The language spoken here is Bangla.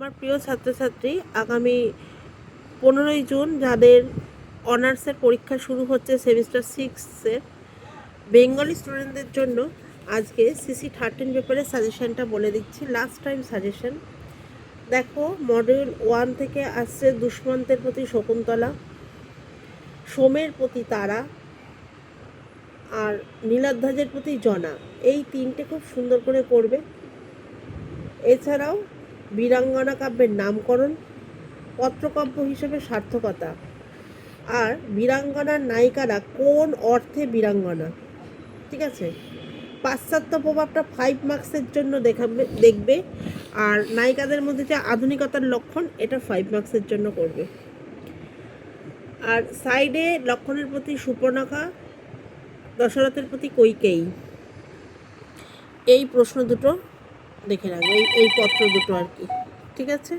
আমার প্রিয় ছাত্রছাত্রী, আগামী 15ই জুন যাদের অনার্সের পরীক্ষা শুরু হচ্ছে সেমিস্টার 6-এর বেঙ্গলি স্টুডেন্টদের জন্য আজকে CC13 পেপারের সাজেশনটা বলে দিচ্ছি। লাস্ট টাইম সাজেশন দেখো, মডিউল 1 থেকে আসছে দুষ্মন্তের প্রতি শকুন্তলা, সোমের প্রতি তারা আর নীলাধ্বজের প্রতি জনা। এই তিনটে খুব সুন্দর করে করবে। এছাড়াও বীরাঙ্গনা কাব্যের নামকরণ, পত্রকাব্য হিসেবে সার্থকতা, আর বীরাঙ্গনার নায়িকারা কোন অর্থে বীরাঙ্গনা। ঠিক আছে, পাশ্চাত্য প্রভাবটা 5 মার্কসের জন্য দেখবে, আর নায়িকাদের মধ্যে যে আধুনিকতার লক্ষণ, এটা 5 মার্কসের জন্য করবে। আর সাইডে লক্ষণের প্রতি সুপর্ণখা, দশরথের প্রতি কৈকেয়ী, এই প্রশ্ন দুটো দেখে রাখবে, এই পত্র দুটো আর কি। ঠিক আছে।